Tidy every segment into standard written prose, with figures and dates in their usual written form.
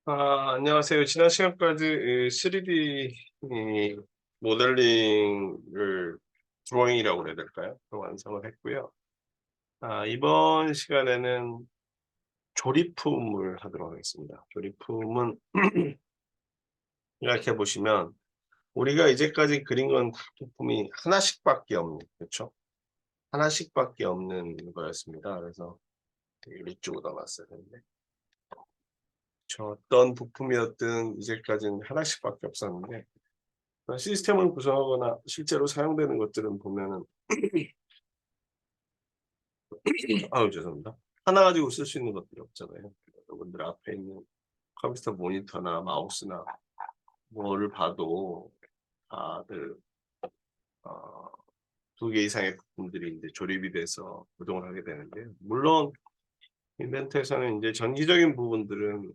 안녕하세요. 지난 시간까지 3D 모델링을 드로잉이라고 그래야 될까요? 완성을 했고요. 이번 시간에는 조립품을 하도록 하겠습니다. 조립품은 이렇게 보시면 우리가 이제까지 그린 건 부품이 하나씩밖에 없는, 그렇죠? 하나씩밖에 없는 거였습니다. 그래서 이쪽으로 넣어놨어야 되는데, 어떤 부품이었든 이제까지는 하나씩밖에 없었는데, 시스템을 구성하거나 실제로 사용되는 것들은 보면은 아유 죄송합니다. 하나 가지고 쓸 수 있는 것들이 없잖아요. 여러분들 앞에 있는 컴퓨터 모니터나 마우스나 뭐를 봐도 다들 어, 2개 이상의 부품들이 이제 조립이 돼서 구동을 하게 되는데요. 물론 인벤트에서는 이제 전기적인 부분들은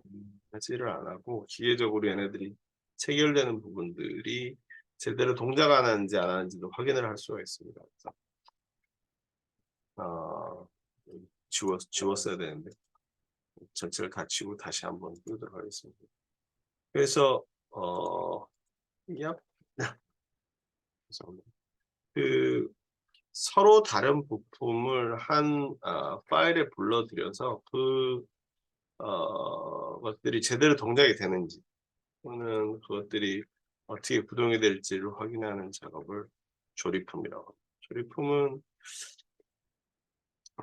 하지를 안 하고 기계적으로 얘네들이 체결되는 부분들이 제대로 동작 안 하는지 안 하는지도 확인을 할 수가 있습니다. 그래서 어, 지웠어야 되는데 전체를 다 지우고 다시 한번 띄우도록 하겠습니다. 그래서 야, 죄송합니다. 그 서로 다른 부품을 한 파일에 불러들여서 것들이 제대로 동작이 되는지 또는 그것들이 어떻게 구동이 될지를 확인하는 작업을 조립품이라고 합니다. 조립품은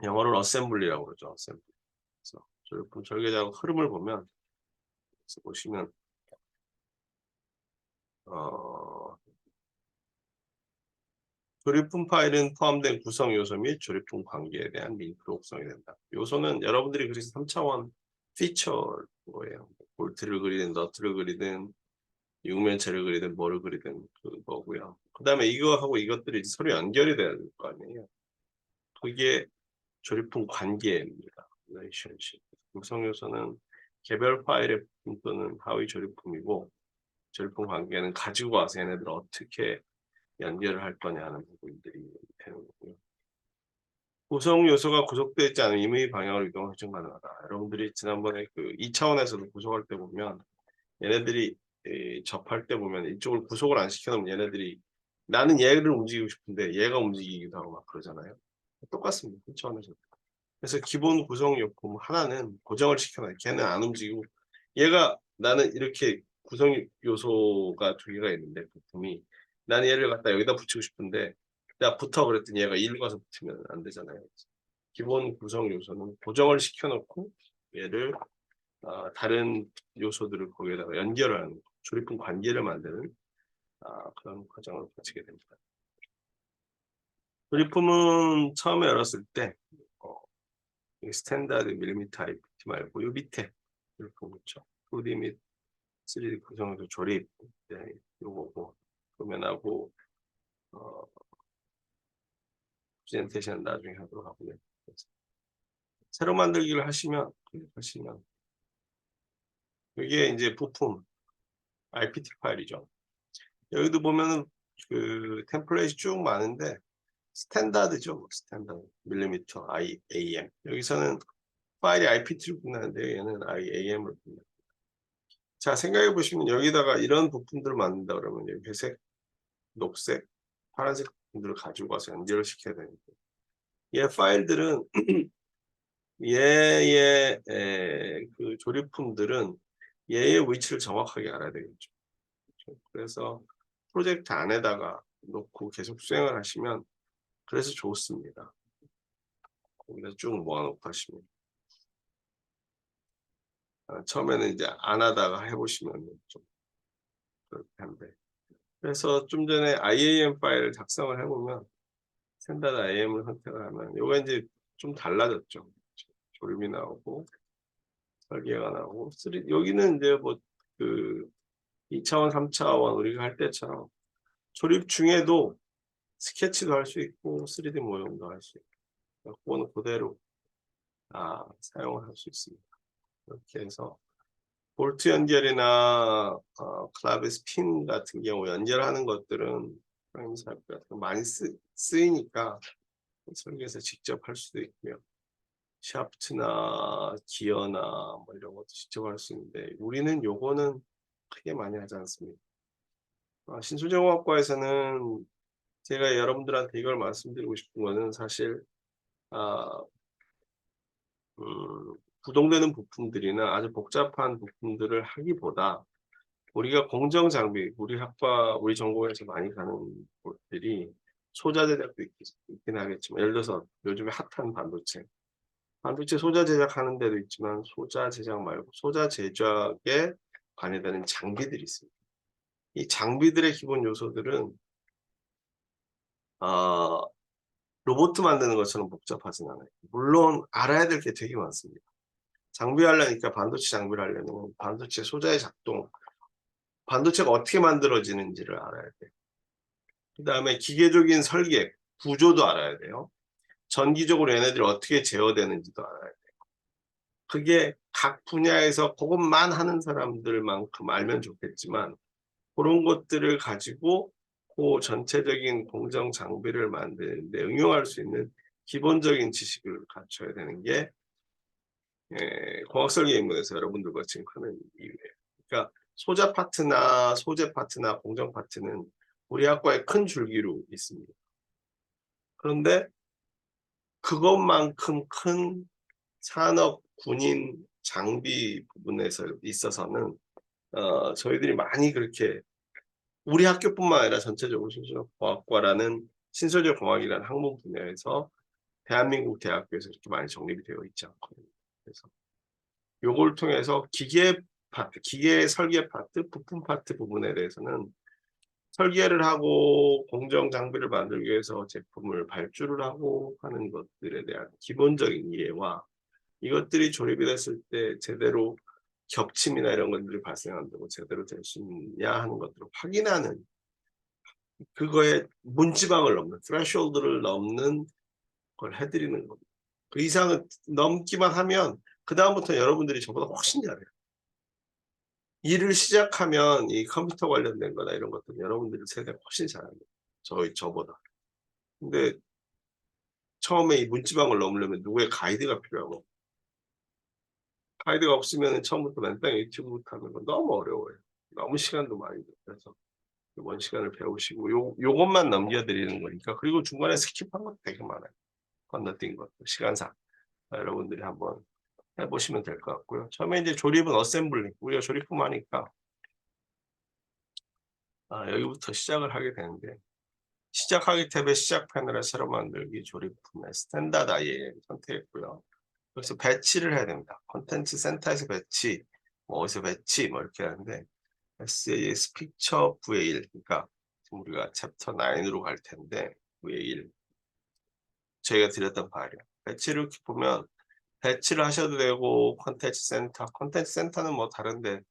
영어로 어셈블리라고 그러죠. 어셈블리. 그래서 조립품 절개 작업 흐름을 보면 보시면 조립품 파일은 포함된 구성 요소 및 조립품 관계에 대한 링크로 구성이 된다. 요소는 여러분들이 그래서 3차원 피처예요. 볼트를 그리든 너트를 그리든 육면체를 그리든 뭐를 그리든 그거고요. 그 다음에 이거하고 이것들이 서로 연결이 돼야 될 거 아니에요. 그게 조립품 관계입니다. relationship. 구성 요소는 개별 파일의 부품 또는 하위 조립품이고 조립품 관계는 가지고 와서 얘네들 어떻게 연결을 할 거냐 하는 부분들이 되는 거고요. 구성 요소가 구속되어 있지 않은 임의 방향으로 이동을 확정 가능하다. 여러분들이 지난번에 그 2차원에서도 구속할 때 보면 얘네들이 접할 때 보면 이쪽을 구속을 안 시켜놓으면 얘네들이 나는 얘를 움직이고 싶은데 얘가 움직이기도 하고 막 그러잖아요. 똑같습니다. 1차원에서. 그래서 기본 구성 요품 하나는 고정을 시켜놔요. 걔는 안 움직이고 얘가 나는 이렇게 구성 요소가 2개가 있는데 부품이 나는 얘를 갖다 여기다 붙이고 싶은데 내가 붙어 그랬더니 얘가 이리로 가서 붙으면 안 되잖아요. 기본 구성 요소는 고정을 시켜놓고 얘를 다른 요소들을 거기에다가 연결을 하는 조립품 관계를 만드는 그런 과정을 거치게 됩니다. 조립품은 처음에 열었을 때 스탠다드 밀리미터 IPT 말고 요 밑에 조립품 있죠. 2D 및 3D 구성에서 조립 요거고 도면하고 프레젠테이션 나중에 하도록 하고요. 새로 만들기를 하시면 이게 이제 부품 IPT 파일이죠. 여기도 보면은 그 템플릿이 쭉 많은데 스탠다드죠. 스탠다드 밀리미터 IAM. 여기서는 파일이 IPT를 분류하는데 얘는 IAM을 분류. 자, 생각해 보시면 여기다가 이런 부품들을 만든다 그러면 여기 회색, 녹색, 파란색 부품들을 가지고 와서 연결을 시켜야 되는데 얘 파일들은 얘의 그 조립품들은 얘의 위치를 정확하게 알아야 되겠죠. 그래서 프로젝트 안에다가 놓고 계속 수행을 하시면 그래서 좋습니다. 거기다 쭉 모아놓고 하시면 처음에는 이제 안 하다가 해보시면 좀 그렇게 한데 그래서 좀 전에 IAM 파일을 작성을 해보면 스탠다드 IAM을 선택을 하면 이거 이제 좀 달라졌죠. 조립이 나오고 설계가 나오고 여기는 이제 뭐 그 2차원, 3차원 우리가 할 때처럼 조립 중에도 스케치도 할 수 있고 3D 모형도 할 수 있고 그거는 그대로 사용을 할 수 있습니다. 이렇게 해서 볼트 연결이나 클라베스 핀 같은 경우 연결하는 것들은 프레임 삽입 같은 거 많이 쓰이니까 설계에서 직접 할 수도 있고요. 샤프트나 기어나 뭐 이런 것도 직접 할 수 있는데 우리는 요거는 크게 많이 하지 않습니다. 신소재공학과에서는 제가 여러분들한테 이걸 말씀드리고 싶은 거는 사실 아, 구동되는 부품들이나 아주 복잡한 부품들을 하기보다 우리가 공정 장비, 우리 학과, 우리 전공에서 많이 가는 곳들이 소자 제작도 있긴 하겠지만, 예를 들어서 요즘에 핫한 반도체, 반도체 소자 제작하는 데도 있지만 소자 제작 말고 소자 제작에 관여되는 장비들이 있습니다. 이 장비들의 기본 요소들은 아, 로봇 만드는 것처럼 복잡하진 않아요. 물론 알아야 될 게 되게 많습니다. 장비 하려니까 반도체 장비를 하려면 반도체 소자의 작동, 반도체가 어떻게 만들어지는지를 알아야 돼요. 그 다음에 기계적인 설계, 구조도 알아야 돼요. 전기적으로 얘네들이 어떻게 제어되는지도 알아야 돼요. 그게 각 분야에서 그것만 하는 사람들만큼 알면 좋겠지만 그런 것들을 가지고 그 전체적인 공정 장비를 만드는데 응용할 수 있는 기본적인 지식을 갖춰야 되는 게 공학설계 입문에서 여러분들과 지금 하는 이유예요. 그러니까 소자 파트나 소재 파트나 공정 파트는 우리 학과의 큰 줄기로 있습니다. 그런데 그것만큼 큰 산업, 군인, 장비 부분에서 있어서는 저희들이 많이 그렇게 우리 학교뿐만 아니라 전체적으로 신소재공학과라는 신소재공학이라는 학문 분야에서 대한민국 대학교에서 이렇게 많이 정립이 되어 있지 않거든요. 그래서 요걸 통해서 기계 파트, 기계 설계 파트, 부품 파트 부분에 대해서는 설계를 하고 공정 장비를 만들기 위해서 제품을 발주를 하고 하는 것들에 대한 기본적인 이해와 이것들이 조립이 됐을 때 제대로 겹침이나 이런 것들이 발생한다고 제대로 될 수 있냐 하는 것들을 확인하는 그거에 문지방을 넘는 threshold를 넘는 걸 해드리는 겁니다. 그 이상을 넘기만 하면 그 다음부터 여러분들이 저보다 훨씬 잘해요. 일을 시작하면 이 컴퓨터 관련된 거나 이런 것들은 여러분들 세대가 훨씬 잘합니다. 저보다. 근데 처음에 이 문지방을 넘으려면 누구의 가이드가 필요하고 가이드가 없으면 처음부터 맨땅에 유튜브부터 하는 건 너무 어려워요. 너무 시간도 많이 들어서 이번 시간을 배우시고 요것만 넘겨드리는 거니까 그리고 중간에 스킵한 것도 되게 많아요. 건너뛴 것도 시간상 여러분들이 한번 해보시면 될 것 같고요. 처음에 이제 조립은 어셈블링 우리가 조립품 하니까 여기부터 시작을 하게 되는데 시작하기 탭의 시작 패널에 새로 만들기 조립품의 스탠다드 IAM 선택했고요. 그래서 배치를 해야 됩니다. 컨텐츠 센터에서 배치, 뭐 어디서 배치 뭐 이렇게 하는데 SAS 픽처 9의 1 그러니까 지금 우리가 챕터 9으로 갈 텐데 9의 1 저희가 드렸던 파일이요. 배치를 이렇게 보면 배치를 하셔도 되고 컨텐츠 센터는 뭐 다른데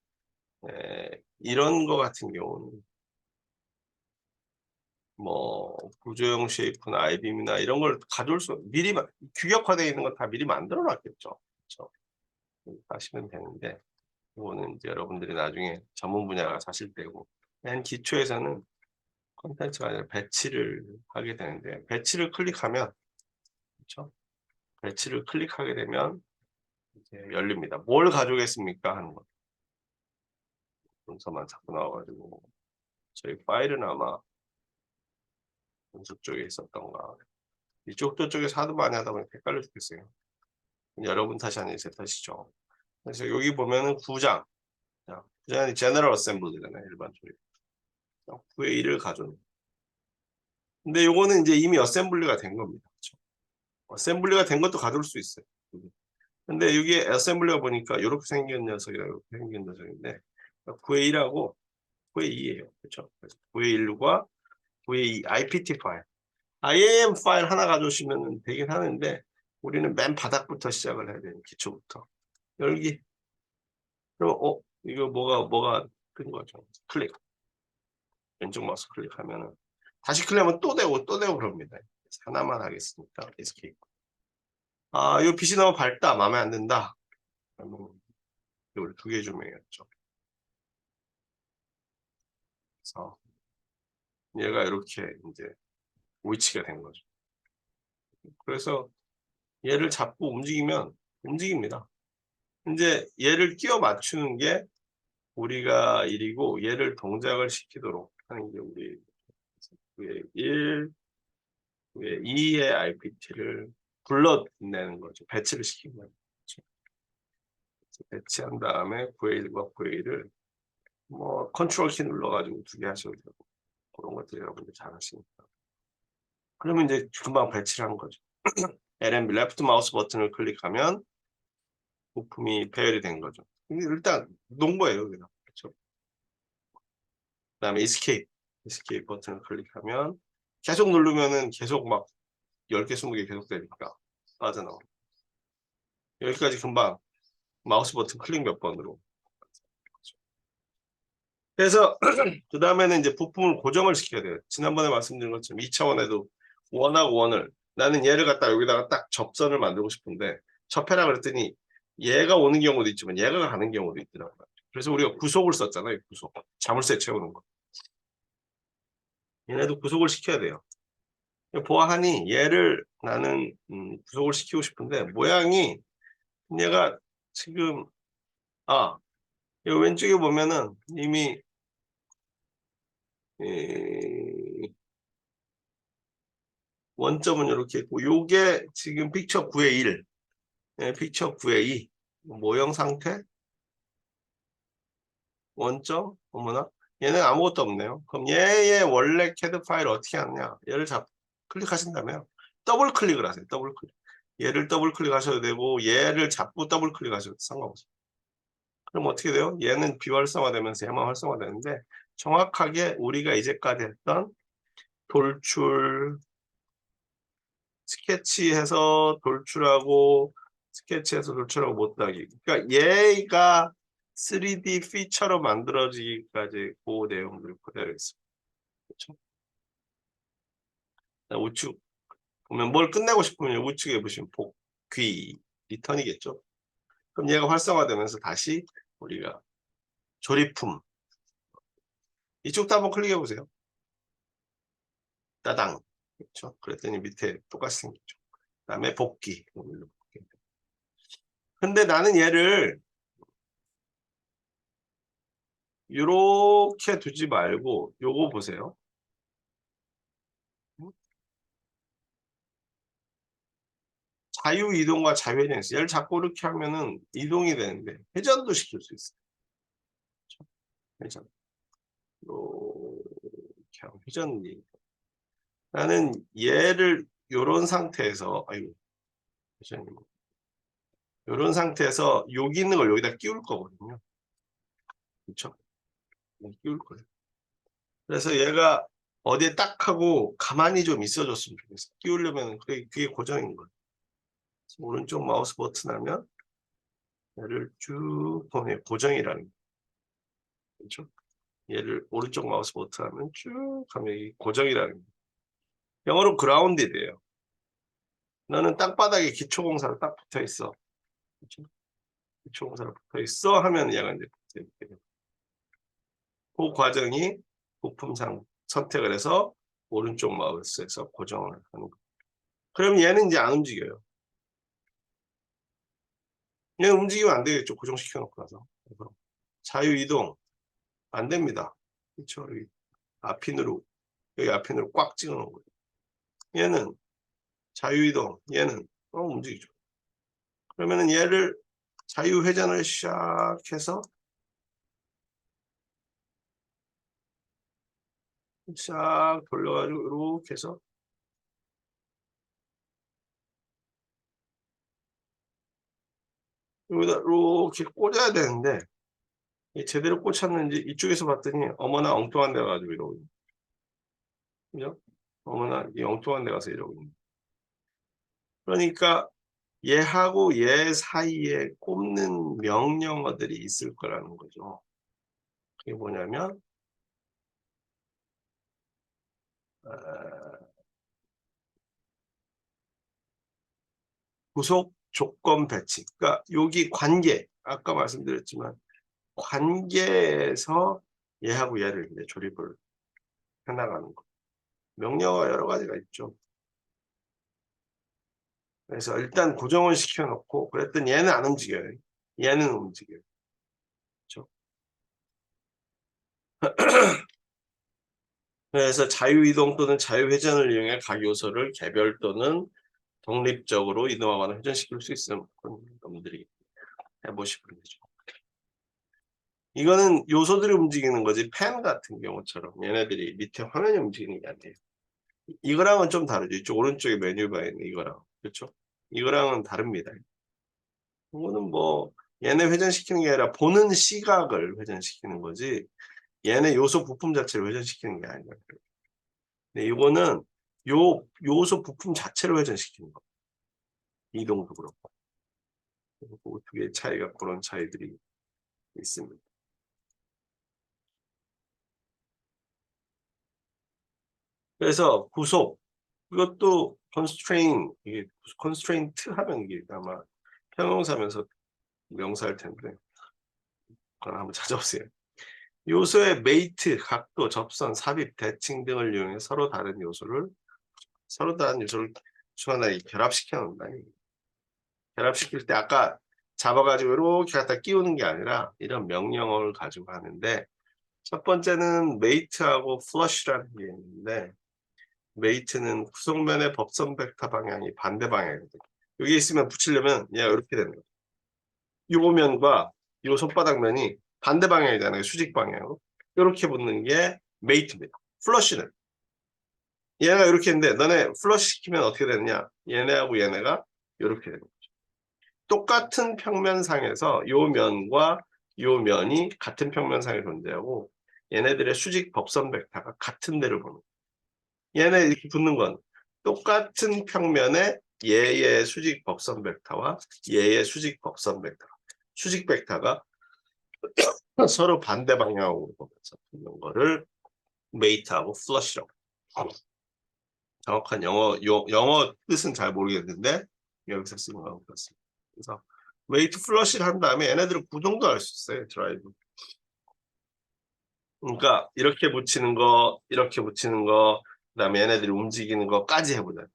이런 거 같은 경우는 뭐 구조형 쉐이프나 아이빔이나 이런 걸 가져올 수 미리 규격화되어 있는 건 다 미리 만들어 놨겠죠. 그렇죠? 하시면 되는데 이거는 이제 여러분들이 나중에 전문 분야가 사실 때고 맨 기초에서는 컨텐츠가 아니라 배치를 하게 되는데 배치를 클릭하면 그렇죠? 배치를 클릭하게 되면 이제 열립니다. 뭘 가져오겠습니까 하는 거. 문서만 자꾸 나와가지고 저희 파일은 아마 문서 쪽에 있었던가 이쪽 쪽에서 하도 많이 하다 보니 헷갈려 죽겠어요. 여러분 탓이 아니라 제 탓이죠. 그래서 여기 보면은 구장, 구장이 제너럴 어셈블리잖아요. 일반 조립. 9의 1을 가져오는. 근데 요거는 이제 이미 어셈블리가 된 겁니다. 그렇죠? 어셈블리가 된 것도 가져올 수 있어요. 근데 여기에 어셈블리가 보니까 이렇게 생긴 녀석이랑 이렇게 생긴 녀석인데 9의 1하고 9의 2예요. 그렇죠? 그래서 9의 1과 9의 2 IPT 파일. IAM 파일 하나 가져오시면 되긴 하는데 우리는 맨 바닥부터 시작을 해야 돼요. 기초부터. 열기. 그럼 이거 뭐가 큰 거죠. 클릭. 왼쪽 마우스 클릭하면은 다시 클릭하면 또 되고 그럽니다. 하나만 하겠습니까? 에스케이프. 이 빛이 너무 밝다. 마음에 안 든다. 그러면 이걸 2개 주명이었죠. 그래서 얘가 이렇게 이제 위치가 된 거죠. 그래서 얘를 잡고 움직이면 움직입니다. 이제 얘를 끼워 맞추는 게 우리가 일이고 얘를 동작을 시키도록 하는 게 우리 1, 2의 IPT를 불러내는 거죠. 배치를 시킨 거죠. 배치한 다음에 9A과 9A를 뭐 컨트롤 키 눌러가지고 두 개 하셔도 되고 그런 것들 여러분들 잘 하시니까. 그러면 이제 금방 배치를 한 거죠. LMB 레프트 마우스 버튼을 클릭하면 부품이 배열이 된 거죠. 일단 놓은 거예요, 그냥. 그렇죠? 그다음에 Escape 버튼을 클릭하면 계속 누르면은 계속 막 10개, 20개 계속 되니까 빠져나와. 여기까지 금방 마우스 버튼 클릭 몇 번으로. 그래서 그 다음에는 이제 부품을 고정을 시켜야 돼요. 지난번에 말씀드린 것처럼 2차원에도 원하고 원을 나는 얘를 갖다 여기다가 딱 접선을 만들고 싶은데 접해라 그랬더니 얘가 오는 경우도 있지만 얘가 가는 경우도 있더라고요. 그래서 우리가 구속을 썼잖아요. 구속. 자물쇠 채우는 거. 얘네도 구속을 시켜야 돼요. 보아하니 얘를 나는 구속을 시키고 싶은데 모양이 얘가 지금 이 왼쪽에 보면은 이미 원점은 이렇게 있고 요게 지금 픽처 9의 1 픽처 9의 2 모형 상태 원점 어머나 얘는 아무것도 없네요. 그럼 얘의 원래 CAD 파일 어떻게 하느냐 얘를 클릭하신다면 더블 클릭을 하세요. 더블 클릭 얘를 더블 클릭하셔도 되고 얘를 잡고 더블 클릭하셔도 상관없어요. 그럼 어떻게 돼요? 얘는 비활성화되면서 얘만 활성화되는데 정확하게 우리가 이제까지 했던 돌출 스케치해서 돌출하고 스케치해서 돌출하고 못하기. 그러니까 얘가 3D 피처로 만들어지기까지 그 내용들이 그대로 있습니다. 그렇죠? 우측 보면 뭘 끝내고 싶으면 우측에 보시면 복귀 리턴이겠죠. 그럼 얘가 활성화되면서 다시 우리가 조립품 이쪽도 한번 클릭해 보세요. 따당 그렇죠. 그랬더니 밑에 똑같이 생겼죠. 그다음에 복귀. 근데 나는 얘를 이렇게 두지 말고 요거 보세요. 자유 이동과 자유 회전 있어요. 얘를 자꾸 이렇게 하면은 이동이 되는데 회전도 시킬 수 있어요. 그렇죠? 회전. 이렇게 하고 회전이. 나는 얘를 요런 상태에서 회전이 요런 상태에서 여기 있는 걸 여기다 끼울 거거든요. 그렇죠? 끼울 거예요. 그래서 얘가 어디에 딱 하고 가만히 좀 있어줬으면 좋겠어. 끼우려면 그게 고정인 거예요. 오른쪽 마우스 버튼 하면 얘를 쭉 보내 고정이라는 거예요. 그렇죠? 얘를 오른쪽 마우스 버튼 하면 쭉 하면 이 고정이라는 거예요. 영어로 그라운드돼요. 나는 땅바닥에 기초공사로 딱 붙어 있어. 그렇죠? 기초공사로 붙어 있어 하면 얘가 이제 붙어 있게 돼요. 그 과정이 부품상 선택을 해서 오른쪽 마우스에서 고정을 하는 거예요. 그럼 얘는 이제 안 움직여요. 얘는 움직이면 안 되겠죠. 고정시켜 놓고 나서. 그래서 자유 이동 안 됩니다. 그렇죠? 여기 앞핀으로 꽉 찍어 놓은 거예요. 얘는 자유이동, 얘는 움직이죠. 그러면은 얘를 자유회전을 시작해서 싹 돌려가지고 이렇게 해서 여기다 이렇게 꽂아야 되는데 제대로 꽂혔는지 이쪽에서 봤더니 어머나 엉뚱한 데 가지고 이러고 있는 그죠? 어머나 이 엉뚱한 데 가서 이러고 있는 그러니까 얘하고 얘 사이에 꼽는 명령어들이 있을 거라는 거죠. 그게 뭐냐면 구속 조건 배치. 그러니까 여기 관계 아까 말씀드렸지만 관계에서 얘하고 얘를 이제 조립을 해나가는 거. 명령어가 여러 가지가 있죠. 그래서 일단 고정을 시켜놓고 그랬더니 얘는 안 움직여요. 얘는 움직여요. 그렇죠? 그래서 자유이동 또는 자유회전을 이용해 각 요소를 개별 또는 독립적으로 이동하거나 회전시킬 수 있는 그런 놈들이 해보시면 되죠. 이거는 요소들이 움직이는 거지 펜 같은 경우처럼 얘네들이 밑에 화면이 움직이는 게 아니에요. 이거랑은 좀 다르죠. 이쪽 오른쪽에 메뉴바에 있는 이거랑. 그렇죠? 이거랑은 다릅니다. 이거는 뭐 얘네 회전시키는 게 아니라 보는 시각을 회전시키는 거지 얘네 요소 부품 자체를 회전시키는 게 아니에요. 근데 이거는 요소 부품 자체를 회전시키는 거. 이동도 그렇고. 그 두 개의 차이가 그런 차이들이 있습니다. 그래서 구속 이것도 constraint 이게 constraint 하면 이게 아마 형용사면서 명사일 텐데 그걸 한번 찾아보세요. 요소의 메이트, 각도, 접선, 삽입, 대칭 등을 이용해 서로 다른 요소를 하나의 결합시켜 놓는다. 결합시킬 때 아까 잡아가지고 이렇게 갖다 끼우는 게 아니라 이런 명령어를 가지고 하는데 첫 번째는 메이트하고 플러시라는 게 있는데 메이트는 구속면의 법선 벡터 방향이 반대 방향이거든요. 여기 있으면 붙이려면 얘가 이렇게 되는 거예요. 요 면과 요 손바닥면이 반대 방향이잖아요. 수직 방향으로. 이렇게 붙는 게 메이트입니다. 플러시는 얘가 이렇게 했는데 너네 플러시 시키면 어떻게 되느냐? 얘네하고 얘네가 이렇게 되는 거죠. 똑같은 평면상에서 요 면과 요 면이 같은 평면상에 존재하고 얘네들의 수직 법선 벡터가 같은 데를 보는 거예요. 얘네 이렇게 붙는 건 똑같은 평면에 얘의 수직 법선 벡터와 얘의 수직 법선 벡터, 수직 벡터가 서로 반대 방향으로 보면서 붙는 거를 메이트하고 플러시라고. 정확한 영어 뜻은 잘 모르겠는데 여기서 쓰는 거 같습니다. 그래서 웨이트 플러시를 한 다음에 얘네들은 구동도 할 수 있어요. 드라이브. 그러니까 이렇게 붙이는 거, 이렇게 붙이는 거, 그다음에 얘네들이 움직이는 거까지 해보자.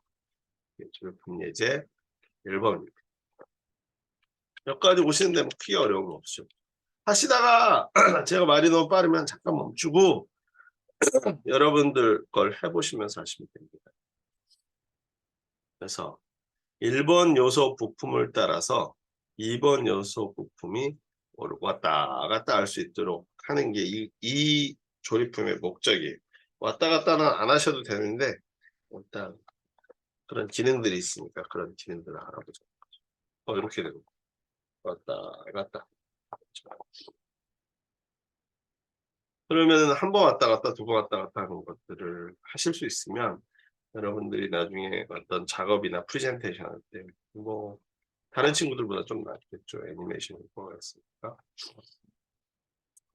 조립품 예제 1번입니다. 여기까지 오시는데 뭐 크게 어려운 거 없죠. 하시다가 제가 말이 너무 빠르면 잠깐 멈추고 여러분들 걸 해보시면서 하시면 됩니다. 그래서 1번 요소 부품을 따라서 2번 요소 부품이 왔다 갔다 할 수 있도록 하는 게 이 조립품의 목적이에요. 왔다 갔다는 안 하셔도 되는데 일단 그런 기능들이 있으니까 그런 기능들을 알아보죠. 이렇게 되고 왔다 갔다. 그러면 한 번 왔다 갔다 두 번 왔다 갔다 하는 것들을 하실 수 있으면 여러분들이 나중에 어떤 작업이나 프레젠테이션 할 때 뭐 다른 친구들보다 좀 낫겠죠. 애니메이션을 보았으니까.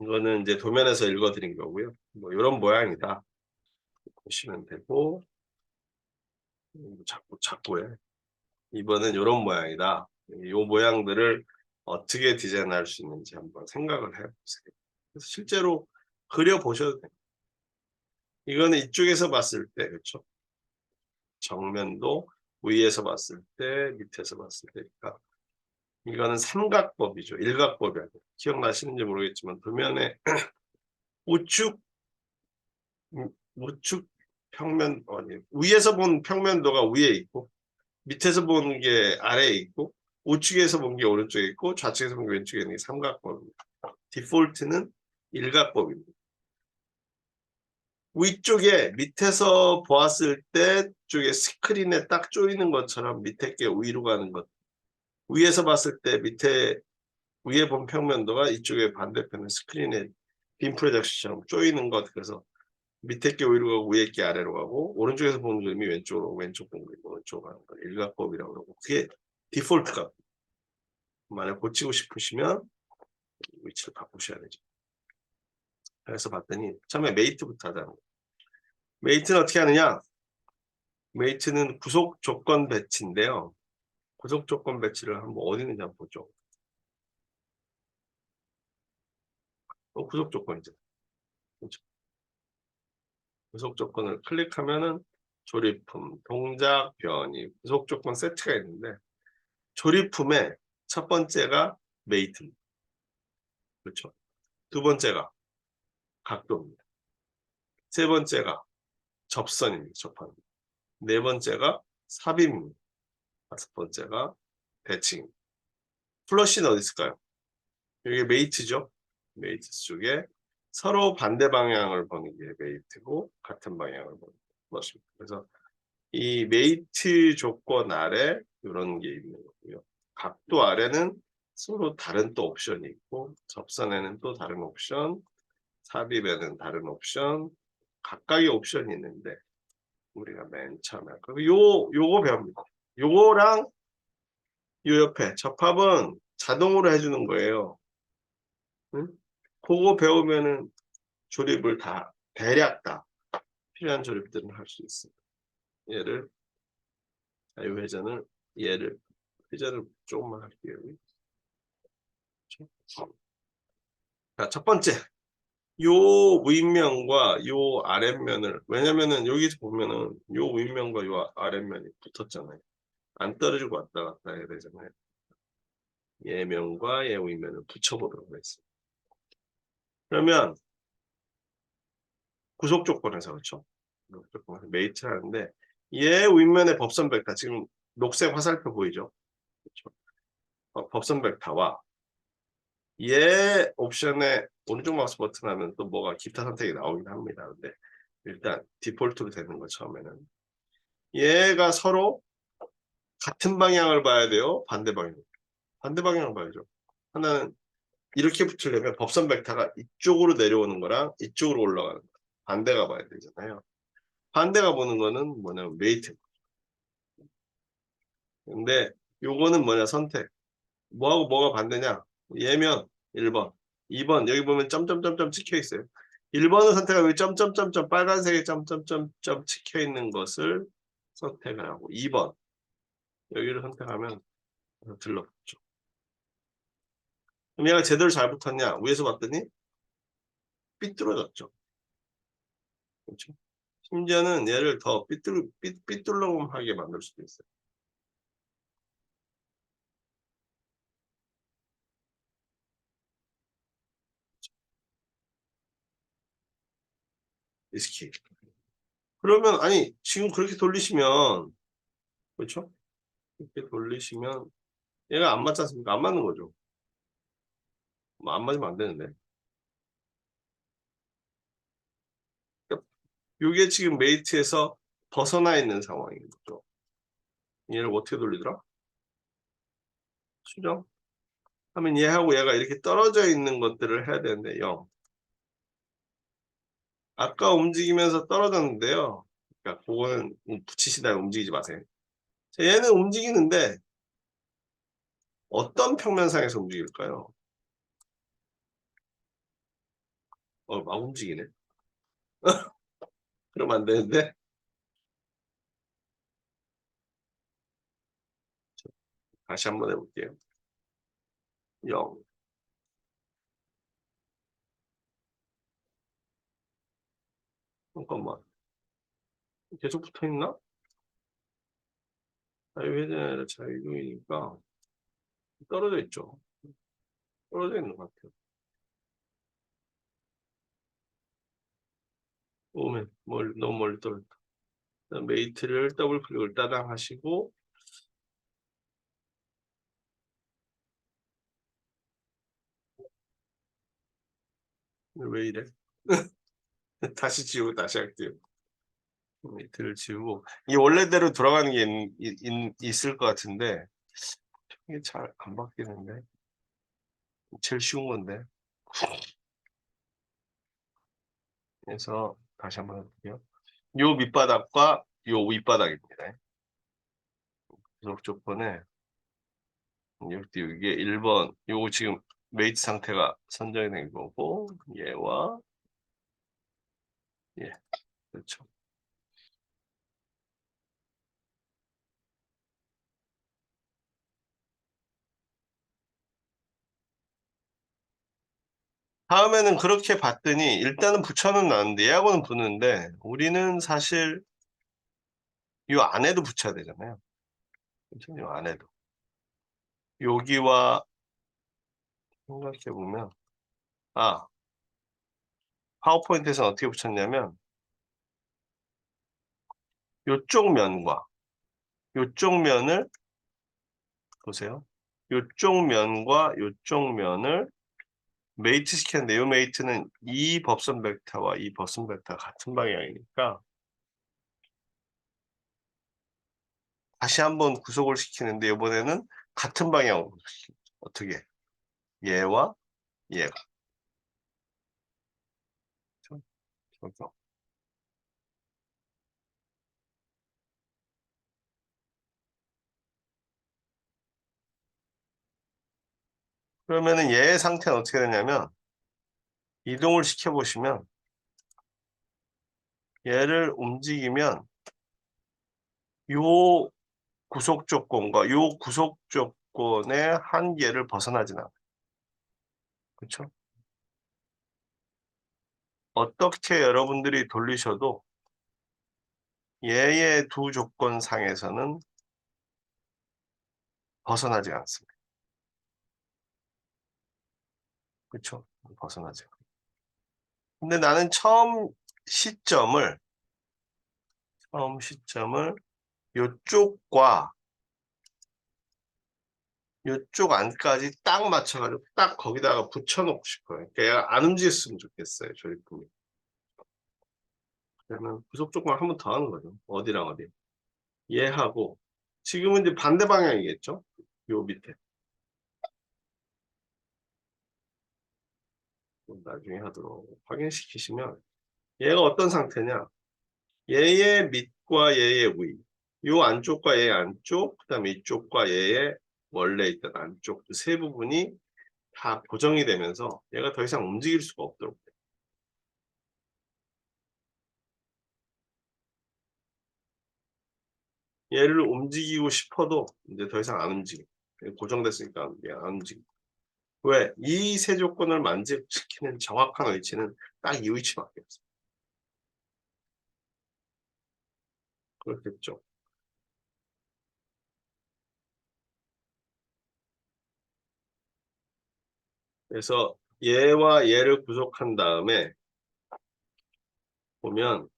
이거는 이제 도면에서 읽어드린 거고요. 뭐 이런 모양이다 보시면 되고 자꾸 해. 이번은 이런 모양이다. 이 모양들을 어떻게 디자인할 수 있는지 한번 생각을 해보세요. 그래서 실제로 그려보셔도 돼요. 이거는 이쪽에서 봤을 때 그렇죠. 정면도 위에서 봤을 때 밑에서 봤을 때니까 이거는 삼각법이죠. 일각법이 아니에요. 기억나시는지 모르겠지만 도면에 우측 우측 평면 아니 위에서 본 평면도가 위에 있고 밑에서 보는 게 아래에 있고 우측에서 본 게 오른쪽에 있고 좌측에서 본 게 왼쪽에 있는 게 삼각법입니다. 디폴트는 일각법입니다. 위쪽에 밑에서 보았을 때 쪽에 스크린에 딱 조이는 것처럼 밑에 게 위로 가는 것. 위에서 봤을 때 밑에 위에 본 평면도가 이쪽에 반대편에 스크린에 빔 프로젝션처럼 조이는 것. 그래서 밑에 게 위로 가고 위에 게 아래로 가고 오른쪽에서 보는 그림이 왼쪽으로 왼쪽 보는 그림이 오른쪽으로 가는 걸 일각법이라고 그러고 그게 디폴트가 만약 고치고 싶으시면 위치를 바꾸셔야 되죠. 그래서 봤더니 처음에 메이트부터 하자는 거예요. 메이트는 어떻게 하느냐? 메이트는 구속 조건 배치인데요. 구속 조건 배치를 한번 어디 있는지 한번 보죠. 구속 조건이죠. 그렇죠? 구속 조건을 클릭하면은 조립품, 동작, 변이, 부속 조건 세트가 있는데 조립품의 첫 번째가 메이트입니다. 그렇죠. 두 번째가 각도입니다. 세 번째가 접선입니다. 접합. 네 번째가 삽입입니다. 다섯 번째가 대칭. 플러시는 어디 있을까요? 이게 메이트죠. 메이트 쪽에 서로 반대 방향을 보는 게 메이트고 같은 방향을 보는 게 플러시입니다. 그래서 이 메이트 조건 아래 이런 게 있는 거고요. 각도 아래는 서로 다른 또 옵션이 있고 접선에는 또 다른 옵션, 삽입에는 다른 옵션, 각각의 옵션이 있는데 우리가 맨 처음에 요거 배웁니다. 요거랑 요 옆에 접합은 자동으로 해주는 거예요. 응? 그거 배우면은 조립을 다 대략 다 필요한 조립들은 할 수 있습니다. 얘를 자유회전을 얘를 회전을 조금만 할게요. 자, 첫 번째 요 윗면과 요 아랫면을 왜냐면은 여기서 보면은 요 윗면과 요 아랫면이 붙었잖아요. 안 떨어지고 왔다 갔다 해야 되잖아요. 얘 면과 얘 윗면을 붙여보도록 하겠습니다. 그러면 구속 조건에서 그렇죠. 구속 조건에서 메이트 하는데 얘 윗면의 법선 벡터 지금 녹색 화살표 보이죠? 그렇죠. 법선 벡터와 얘 옵션에 오른쪽 마우스 버튼 하면 또 뭐가 기타 선택이 나오긴 합니다. 근데 일단 디폴트로 되는 거 처음에는 얘가 서로 같은 방향을 봐야 돼요. 반대 방향. 반대 방향을 봐야죠. 하나는 이렇게 붙이려면 법선 벡터가 이쪽으로 내려오는 거랑 이쪽으로 올라가는 거. 반대가 봐야 되잖아요. 반대가 보는 거는 뭐냐면 메이트. 근데 요거는 뭐냐 선택. 뭐하고 뭐가 반대냐? 얘면 1번, 2번 여기 보면 점점점점 찍혀 있어요. 1번을 선택하고 점점점점 빨간색에 점점점점 찍혀 있는 것을 선택을 하고 2번 여기를 선택하면 들러붙죠. 그럼 얘가 제대로 잘 붙었냐? 위에서 봤더니 삐뚤어졌죠. 그렇죠? 심지어는 얘를 더 삐뚤렁하게 만들 수도 있어요. 리스키. 그러면 아니 지금 그렇게 돌리시면 그렇죠? 이렇게 돌리시면 얘가 안 맞지 않습니까? 안 맞는 거죠. 뭐 안 맞으면 안 되는데. 그러니까 이게 지금 메이트에서 벗어나 있는 상황인 거죠. 얘를 어떻게 돌리더라? 수정? 하면 얘하고 얘가 이렇게 떨어져 있는 것들을 해야 되는데 0. 아까 움직이면서 떨어졌는데요. 그러니까 그거는 붙이시다가 움직이지 마세요. 자, 얘는 움직이는데 어떤 평면상에서 움직일까요? 막 움직이네. 그러면 안 되는데 다시 한번 해볼게요. 0. 잠깐만. 계속 붙어있나? 자유회전이라 자유이니까 떨어져 있죠. 떨어져 있는 것 같아요. 오면 너무 멀리 떨어졌다. 메이트를 더블 클릭을 따당 하시고 왜 이래? 다시 지우고 다시 할게요. 메이트를 지우고 이 원래대로 돌아가는 게 있을 것 같은데 이게 잘 안 바뀌는데 제일 쉬운 건데 그래서 다시 한번 해볼게요. 요 밑바닥과 요 윗바닥입니다. 구속 조건에 이게 1번 요거 지금 메이트 상태가 선정이 된 거고 얘와 예 그렇죠. 다음에는 그렇게 봤더니 일단은 붙여는 놨는데 얘하고는 붙는데 우리는 사실 이 안에도 붙여야 되잖아요. 이 안에도. 여기와 생각해보면, 파워포인트에서 어떻게 붙였냐면, 요쪽 면과 요쪽 면을, 보세요. 요쪽 면과 요쪽 면을 메이트 시켰는데, 이 메이트는 이 법선 벡터와 이 법선 벡터가 같은 방향이니까, 다시 한번 구속을 시키는데, 이번에는 같은 방향으로 시킵니다. 어떻게? 얘와 얘가. 그렇죠? 그러면은 얘의 상태는 어떻게 되냐면, 이동을 시켜보시면, 얘를 움직이면, 요 구속 조건과 요 구속 조건의 한계를 벗어나진 않아요. 그렇죠? 어떻게 여러분들이 돌리셔도 얘의 두 조건 상에서는 벗어나지 않습니다. 그렇죠? 벗어나지 않아요. 근데 나는 시점을 요쪽과 요쪽 안까지 딱 맞춰가지고 딱 거기다가 붙여놓고 싶어요. 그러니까 얘가 안 움직였으면 좋겠어요. 조립품이. 그러면 구속 조건을 한 번 더 하는 거죠. 어디랑 어디. 얘하고 지금은 이제 반대 방향이겠죠? 요 밑에. 나중에 하도록 확인시키시면 얘가 어떤 상태냐? 얘의 밑과 얘의 위, 요 안쪽과 얘의 안쪽, 그다음에 이쪽과 얘의 원래 있던 안쪽 그 세 부분이 다 고정이 되면서 얘가 더 이상 움직일 수가 없도록 돼요. 얘를 움직이고 싶어도 이제 더 이상 안 움직여. 고정됐으니까 안 움직여. 왜? 이 세 조건을 만족시키는 정확한 위치는 딱 이 위치밖에 없어요. 그렇겠죠. 그래서 얘와 얘를 구속한 다음에 보면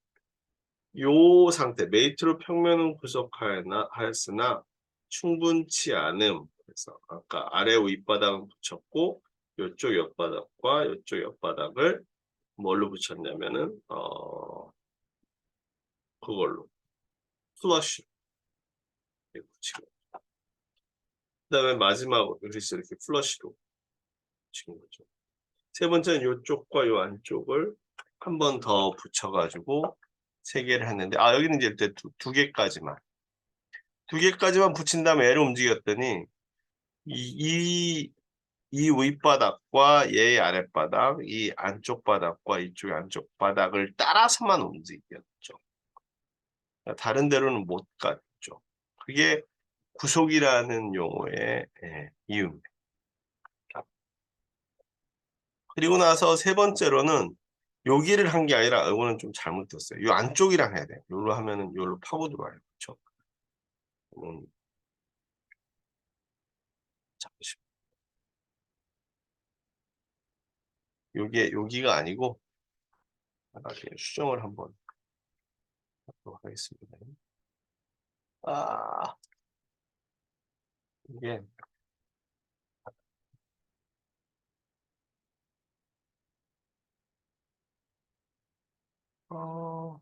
요 상태, 메이트로 평면은 구속하였으나 충분치 않음. 그래서 아까 아래 윗바닥은 붙였고 요쪽 옆바닥과 요쪽 옆바닥을 뭘로 붙였냐면은 그걸로 플러쉬 이렇게 붙이고 그다음에 마지막으로 그래서 이렇게 플러쉬로 붙인 거죠. 세 번째는 요쪽과 요 안쪽을 한 번 더 붙여가지고 세 개를 했는데 여기는 이제 일단 두 개까지만 붙인 다음에 얘를 움직였더니 이, 이 윗바닥과 얘의 아랫바닥, 이 안쪽 바닥과 이쪽의 안쪽 바닥을 따라서만 움직였죠. 다른 데로는 못 갔죠. 그게 구속이라는 용어의 이유입니다. 그리고 나서 세 번째로는 여기를 한 게 아니라 이거는 좀 잘못됐어요. 이 안쪽이랑 해야 돼요. 요로 하면은 요로 파고 들어와요. 그렇죠? 잠시만. 여기가 아니고 나중에 수정을 한번 하도록 하겠습니다. 아, 이게 어,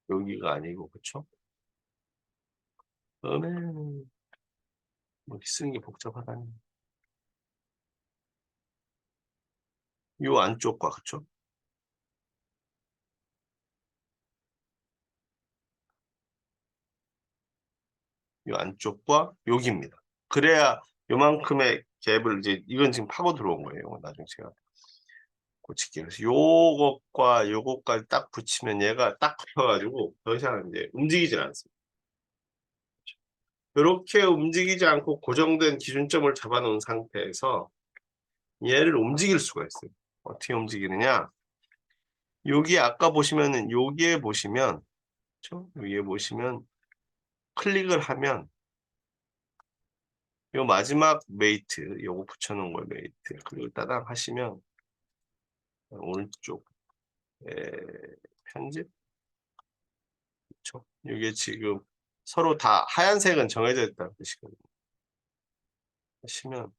여기가 아니고 그쵸? 그러면 뭐 쓰는 게 복잡하다니. 요 안쪽과 그쵸? 요 안쪽과 여기입니다. 그래야 요만큼의 갭을 이제 이건 지금 파고 들어온 거예요. 나중에 제가 고칠게요. 그래서 요것과 요것까지 딱 붙이면 얘가 딱 붙어가지고 더 이상 이제 움직이질 않습니다. 이렇게 움직이지 않고 고정된 기준점을 잡아놓은 상태에서 얘를 움직일 수가 있어요. 어떻게 움직이느냐? 여기 아까 보시면은 여기에 보시면 그렇죠? 여기에 보시면 클릭을 하면 요 마지막 메이트 요거 붙여놓은 걸 메이트 클릭을 따당 하시면 오른쪽 편집 그렇죠? 이게 지금 서로 다 하얀색은 정해져 있다는 뜻이거든요. 하시면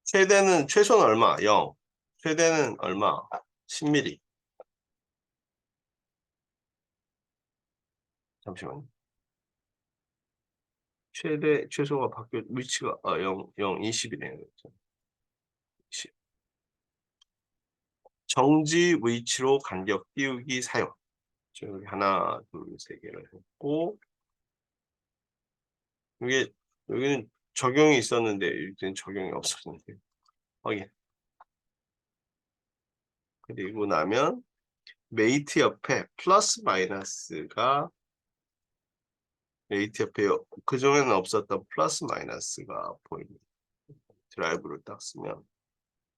최대는 최소는 얼마? 0. 최대는 얼마? 10mm. 잠시만요. 최소가 바뀌어 위치가 0, 0, 20이네요. 20. 정지 위치로 간격 띄우기 사용. 여기 하나, 둘, 세 개를 했고 이게 여기는 적용이 있었는데 여기는 적용이 없었는데 확인. 그리고 나면 메이트 옆에 플러스 마이너스가 메이트 옆에 그전에는 없었던 플러스 마이너스가 보입니다. 드라이브를 딱 쓰면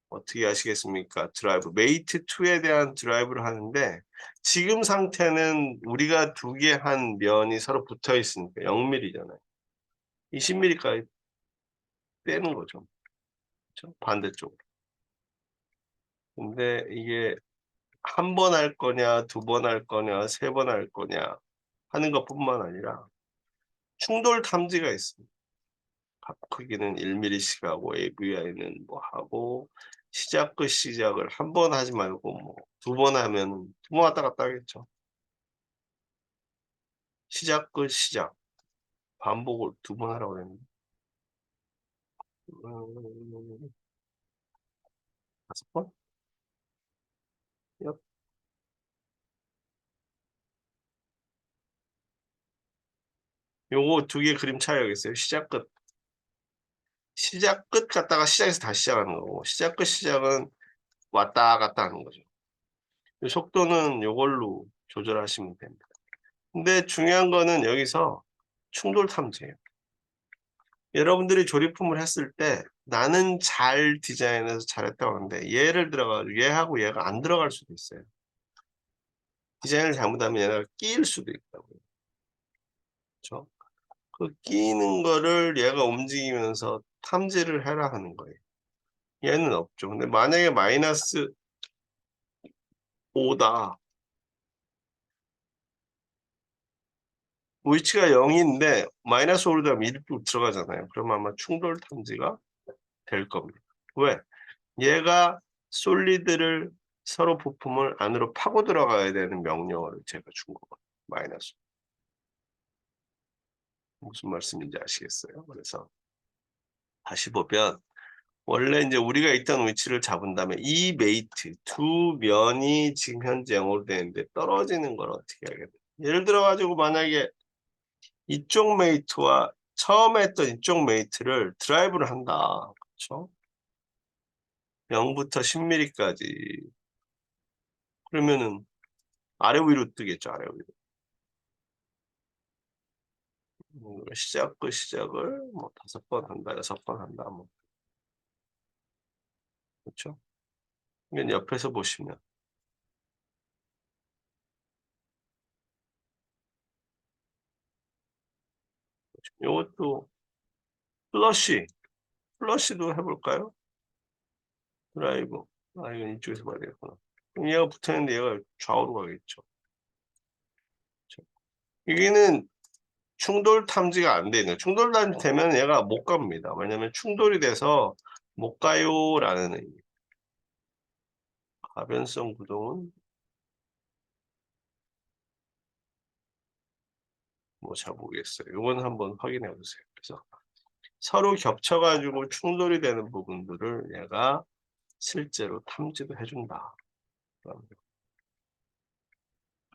어떻게 하시겠습니까? 드라이브 메이트 2에 대한 드라이브를 하는데 지금 상태는 우리가 두 개 한 면이 서로 붙어 있으니까 0mm잖아요. 20mm까지 빼는 거죠. 그렇죠? 반대쪽으로. 근데 이게 한 번 할 거냐, 두 번 할 거냐, 세 번 할 거냐 하는 것뿐만 아니라 충돌 탐지가 있습니다. 각 크기는 1mm씩 하고 AVI는 뭐 하고 시작 끝 시작을 한 번 하지 말고 뭐 두 번 하면 두 번 왔다 갔다 하겠죠. 시작 끝 시작 반복을 두 번 하라고 했는데 5번? 요거 두 개 그림 차이겠어요. 시작 끝 시작 끝 갔다가 시작에서 다시 시작하는 거고 시작 끝 시작은 왔다 갔다 하는 거죠. 속도는 요걸로 조절하시면 됩니다. 근데 중요한 거는 여기서 충돌 탐지예요. 여러분들이 조립품을 했을 때 나는 잘 디자인해서 잘했다고 하는데 얘를 들어가지고 얘하고 얘가 안 들어갈 수도 있어요. 디자인을 잘못하면 얘가 끼일 수도 있다고요. 그렇죠? 그 끼는 거를 얘가 움직이면서 탐지를 해라 하는 거예요. 얘는 없죠. 근데 만약에 마이너스 5다. 위치가 0인데 마이너스 5로 되면 1로 들어가잖아요. 그러면 아마 충돌 탐지가 될 겁니다. 왜? 얘가 솔리드를 서로 부품을 안으로 파고 들어가야 되는 명령어를 제가 준 거거든요. 마이너스. 무슨 말씀인지 아시겠어요? 그래서 다시 보면 원래 이제 우리가 있던 위치를 잡은 다음에 이 메이트 두 면이 지금 현재 0으로 되는데 떨어지는 걸 어떻게 하게 돼? 예를 들어 가지고 만약에 이쪽 메이트와 처음에 했던 이쪽 메이트를 드라이브를 한다. 그렇죠? 0부터 10mm까지 그러면은 아래 위로 뜨겠죠. 아래 위로. 시작 그 시작을 뭐 5번 한다, 6번 한다, 뭐 그렇죠? 이건 옆에서 보시면 이것도 플러시도 해볼까요? 드라이브. 이건 이쪽에서 봐야 되겠구나. 그럼 얘가 붙어있는데 얘가 좌우로 가겠죠. 그렇죠? 여기는 충돌 탐지가 안 되네요. 충돌 탐지 되면 얘가 못 갑니다. 왜냐면 충돌이 돼서 못 가요라는 의미. 가변성 구동은 뭐 잘 모르겠어요. 이건 한번 확인해 보세요. 그래서 서로 겹쳐가지고 충돌이 되는 부분들을 얘가 실제로 탐지도 해준다.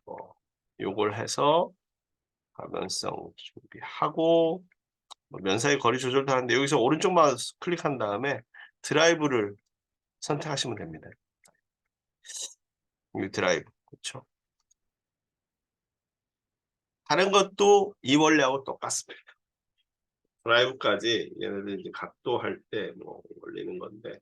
뭐 요걸 해서 가변성 준비하고 뭐 면사의 거리 조절도 하는데 여기서 오른쪽만 클릭한 다음에 드라이브를 선택하시면 됩니다. 이 드라이브 그렇죠? 다른 것도 이 원리하고 똑같습니다. 드라이브까지 얘네들 이제 각도할 때 뭐 올리는 건데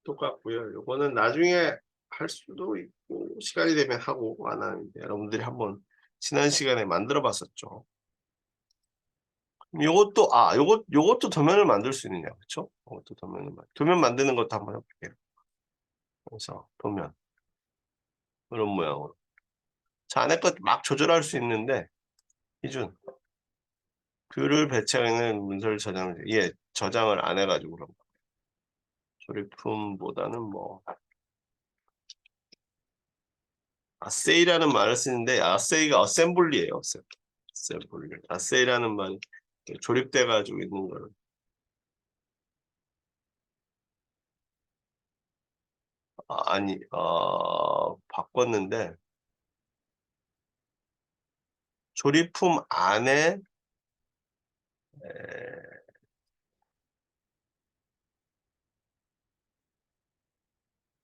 똑같고요. 요거는 나중에 할 수도 있고 시간이 되면 하고 안 하는데 여러분들이 한번 지난 시간에 만들어 봤었죠. 요것도 요것도 도면을 만들 수 있느냐, 그쵸? 요것도 도면 만드는 것도 한번 해볼게요. 그래서 도면 이런 모양으로. 자, 안에 것 막 조절할 수 있는데 기준 글을 배치하는 문서를 저장을 안 해가지고 그런 거. 조립품보다는 뭐 아세이라는 말을 쓰는데 아세이가 어셈블리예요. 어셈블리. 아세이라는 말이 조립돼 가지고 있는 걸 아니 바꿨는데 조립품 안에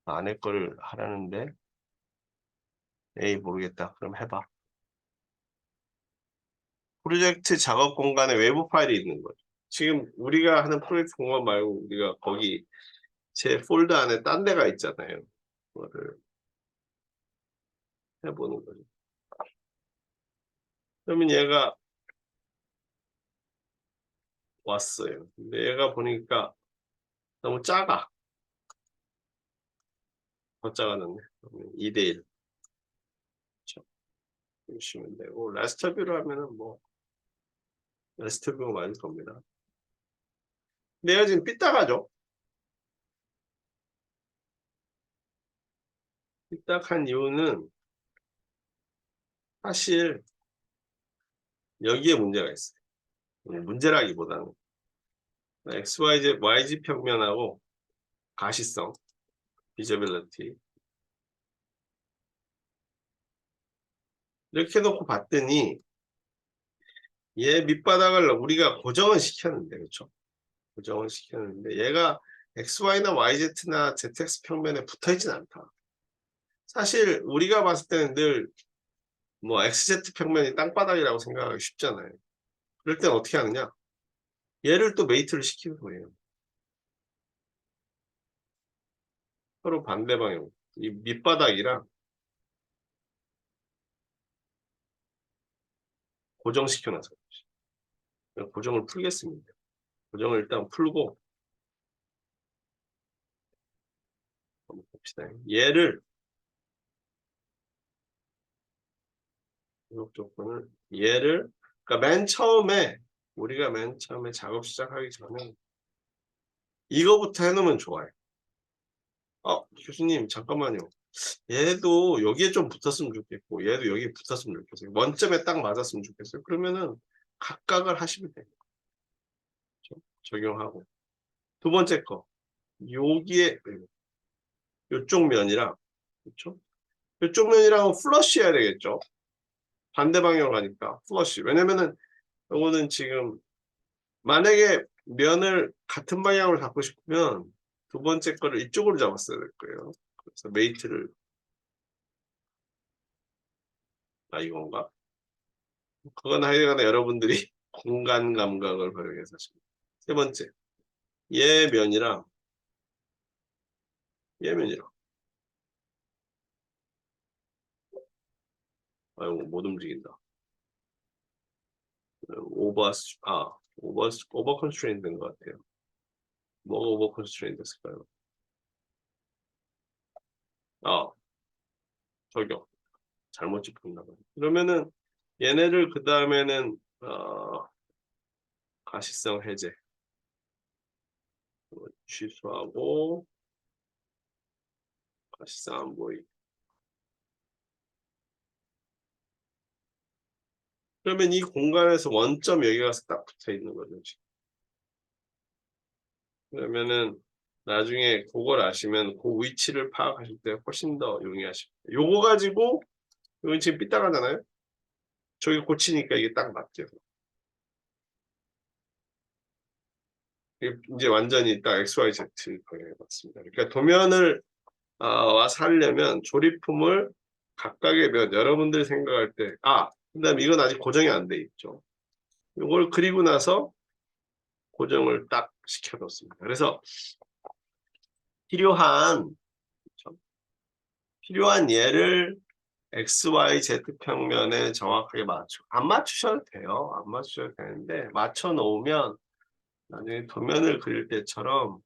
안에 거를 하라는데 에이 모르겠다. 그럼 해봐. 프로젝트 작업 공간에 외부 파일이 있는 거죠. 지금 우리가 하는 프로젝트 공간 말고 우리가 거기 제 폴더 안에 딴 데가 있잖아요. 그거를 해보는 거죠. 그러면 얘가 왔어요. 근데 얘가 보니까 너무 작아. 더 작아졌네. 2대1. 보시면 되고 레스터 뷰로 하면은 뭐 레스터 뷰가 맞을 겁니다. 근데 얘가 지금 삐딱하죠? 삐딱한 이유는 사실 여기에 문제가 있어요. 문제라기보다는 XYZ, YZ 평면하고 가시성, 비저빌리티 이렇게 놓고 봤더니 얘 밑바닥을 우리가 고정을 시켰는데 그렇죠? 고정을 시켰는데 얘가 XY나 YZ나 ZX 평면에 붙어있진 않다. 사실 우리가 봤을 때는 늘 뭐 XZ 평면이 땅바닥이라고 생각하기 쉽잖아요. 그럴 땐 어떻게 하느냐? 얘를 또 메이트를 시키는 거예요. 서로 반대 방향. 이 밑바닥이랑 고정시켜놔서 고정을 풀겠습니다. 고정을 일단 풀고 한번 봅시다. 얘를 이쪽 조건을 얘를 그러니까 우리가 맨 처음에 작업 시작하기 전에 이거부터 해놓으면 좋아요. 교수님 잠깐만요. 얘도 여기에 좀 붙었으면 좋겠고 얘도 여기에 붙었으면 좋겠어요. 원점에 딱 맞았으면 좋겠어요. 그러면은 각각을 하시면 돼요. 그렇죠? 적용하고 두 번째 거 여기에 이쪽 면이랑 그렇죠? 이쪽 면이랑 플러시 해야 되겠죠? 반대 방향으로 가니까 플러시. 왜냐면은 이거는 지금 만약에 면을 같은 방향으로 잡고 싶으면 두 번째 거를 이쪽으로 잡았어야 될 거예요. 그래서 메이트를 이건가? 그건 하여간에 여러분들이 공간 감각을 활용해서 하십니다. 세 번째, 얘 면이랑 얘 면이랑 이거 못 움직인다. 오버 컨스트레인트 된 것 같아요. 뭐가 오버 컨스트레인트 됐을까요? 적용. 잘못 짚었나 봐요. 그러면은 얘네를 그 다음에는 가시성 해제 취소하고 가시성 안 보이게. 그러면 이 공간에서 원점 여기 가서 딱 붙어 있는 거죠. 지금. 그러면은 나중에 그걸 아시면 그 위치를 파악하실 때 훨씬 더 용이하십니다. 요거 가지고 이건 지금 삐딱하잖아요. 저기 고치니까 이게 딱 맞죠. 이제 완전히 딱 XYZ 방향에 맞습니다. 그러니까 도면을 와서 하려면 조립품을 각각의 면 여러분들이 생각할 때 그다음에 이건 아직 고정이 안 돼 있죠. 이걸 그리고 나서 고정을 딱 시켜놓습니다. 그래서 필요한 얘를 x, y, z 평면에 정확하게 안 맞추셔도 돼요. 안 맞추셔도 되는데 맞춰 놓으면 나중에 도면을 그릴 때처럼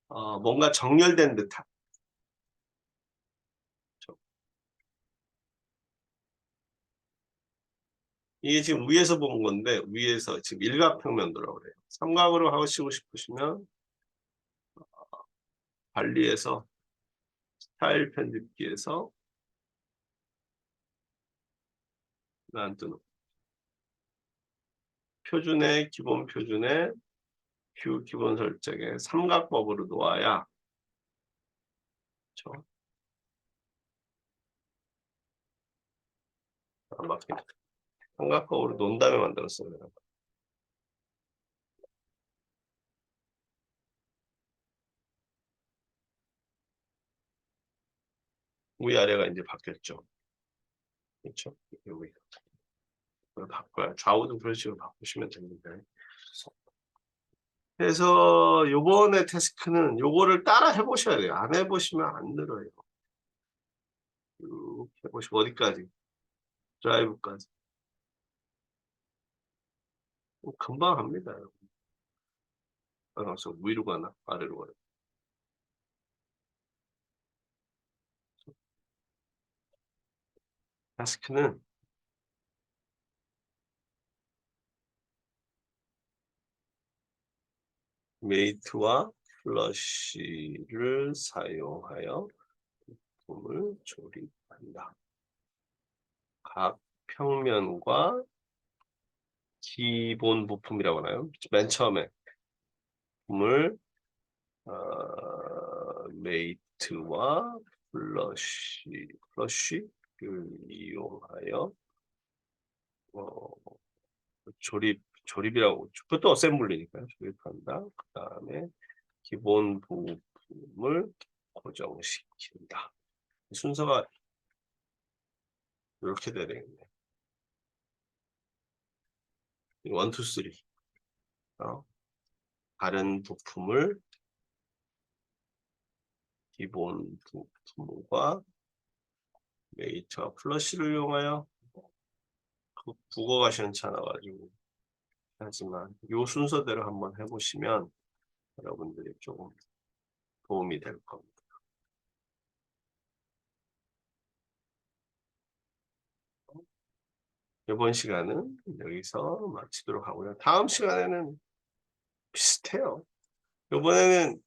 뭔가 정렬된 듯한 이게 지금 위에서 본 건데 위에서 지금 일각평면도라고 그래요. 삼각으로 하시고 싶으시면 관리해서 스타일 편집기에서 놔두는 표준의 기본 표준의 뷰 기본 설정에 삼각법으로 놓아야 그렇죠? 안 바뀌네. 삼각법으로 놓은 다음에 만들었어요. 위아래가 이제 바뀌었죠. 그렇죠? 여기 그걸 바꿔야 좌우도 그런 식으로 바꾸시면 됩니다. 그래서 요번에 태스크는 요거를 따라 해보셔야 돼요. 안 해보시면 안 늘어요. 쭉 해보시고 어디까지? 드라이브까지. 금방 합니다. 그래서 위로 가나 아래로 가나. 태스크는 메이트와 플러시를 사용하여 부품을 조립한다. 각 평면과 기본 부품이라고 하나요? 맨 처음에 부품을 메이트와 플러시를 이용하여 조립이라고 그것도 어셈블리니까요. 조립한다. 그 다음에 기본 부품을 고정시킨다. 순서가 이렇게 되겠네요. 1, 2, 3. 다른 부품을 기본 부품과 메이트와 플러시를 이용하여 국어가 시원치 않아가지고 하지만 이 순서대로 한번 해보시면 여러분들이 조금 도움이 될 겁니다. 이번 시간은 여기서 마치도록 하고요. 다음 시간에는 비슷해요. 이번에는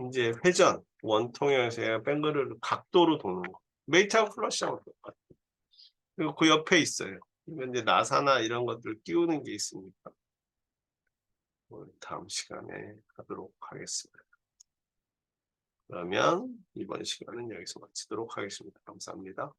이제 회전, 원통형에서 뱅글을 각도로 도는 거. 메이트하고 플러시하고 똑같아요. 그리고 그 옆에 있어요. 이건 이제 나사나 이런 것들 끼우는 게 있으니까 다음 시간에 하도록 하겠습니다. 그러면 이번 시간은 여기서 마치도록 하겠습니다. 감사합니다.